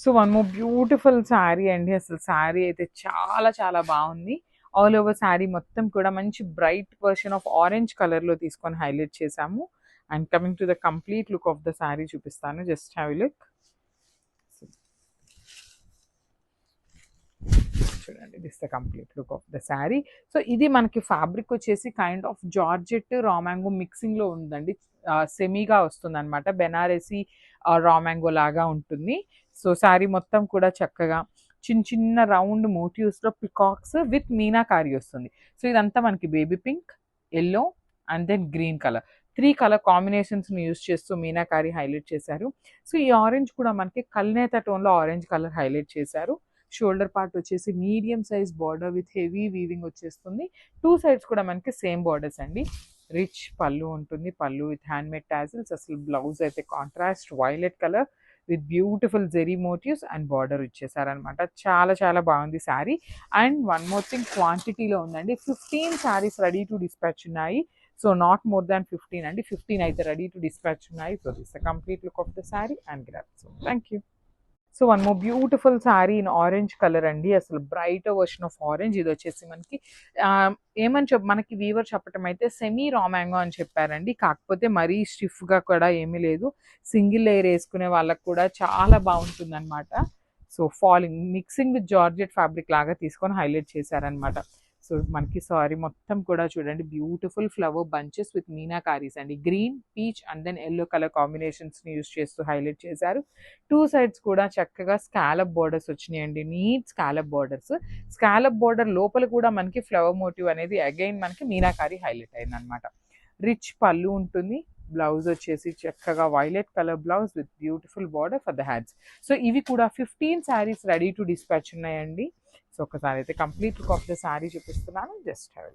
So one more beautiful sari అండి. అసలు శారీ అయితే చాలా చాలా బాగుంది. ఆల్ ఓవర్ శారీ మొత్తం కూడా మంచి బ్రైట్ వర్షన్ ఆఫ్ ఆరెంజ్ కలర్లో తీసుకొని హైలైట్ చేసాము. And coming to the complete look of the sari చూపిస్తాను. Just have a look. చూడండి, this the complete look of the sari. So ఇది మనకి ఫ్యాబ్రిక్ వచ్చేసి kind of georgette raw mango మిక్సింగ్లో ఉందండి. సెమీగా వస్తుంది అనమాట. బెనారసీ రా మ్యాంగో లాగా ఉంటుంది. సో శారీ మొత్తం కూడా చక్కగా చిన్న చిన్న రౌండ్ మోటివ్స్లో పికాక్స్ విత్ మీనాకారి వస్తుంది. సో ఇదంతా మనకి baby pink, yellow and then green colour, 3 colour కాంబినేషన్స్ని యూస్ చేస్తూ మీనాకారి హైలైట్ చేశారు. సో ఈ ఆరెంజ్ కూడా మనకి కల్నేత టోన్లో ఆరెంజ్ కలర్ హైలైట్ చేశారు. షోల్డర్ పార్ట్ వచ్చేసి medium size border with heavy weaving వచ్చేస్తుంది. 2 సైడ్స్ కూడా మనకి సేమ్ బార్డర్స్ అండి. రిచ్ పళ్ళు ఉంటుంది, పళ్ళు విత్ హ్యాండ్ మేడ్ టాజిల్స్. అసలు బ్లౌజ్ అయితే contrast violet colour with beautiful zari motifs and border ఇచ్చేసారనమాట. చాలా చాలా బాగుంది sari. And one more thing, క్వాంటిటీలో ఉందండి. 15 శారీస్ రెడీ టు డిస్పాచ్ ఉన్నాయి. సో నాట్ మోర్ దాన్ 15 అండి. 15 అయితే రెడీ టు డిస్పాచ్ ఉన్నాయి. So this the complete look of the sari and grab. So thank you. So one more beautiful sari in orange colour అండి. అసలు bright version of orange. ఇది వచ్చేసి మనకి ఏమని మనకి వీవర్ చెప్పటం అయితే సెమీ రా మ్యాంగో అని చెప్పారండి. కాకపోతే మరీ స్టిఫ్గా కూడా ఏమీ లేదు. సింగిల్ లేయర్ వేసుకునే వాళ్ళకి కూడా చాలా బాగుంటుంది అనమాట. So falling mixing with georgette fabric లాగా తీసుకొని హైలైట్ చేశారనమాట. సో మనకి సారీ మొత్తం కూడా చూడండి, beautiful flower bunches with meenakaris అండి. Green, peach and then yellow colour కాంబినేషన్స్ని యూస్ చేస్తూ హైలైట్ చేశారు. 2 సైడ్స్ కూడా చక్కగా స్కాలప్ బార్డర్స్ వచ్చినాయండి. Neat scallop borders. Scallop border లోపల కూడా మనకి ఫ్లవర్ మోటివ్ అనేది అగైన్ మనకి మీనాకారి హైలైట్ అయింది అనమాట. రిచ్ పళ్ళు ఉంటుంది. బ్లౌజ్ వచ్చేసి చక్కగా violet colour blouse with beautiful border for the hands. So ఇవి కూడా 15 శారీస్ రెడీ టు డిస్పాచ్ ఉన్నాయండి. సో ఒకసారి అయితే complete look of the sari చూపిస్తున్నాను. Just have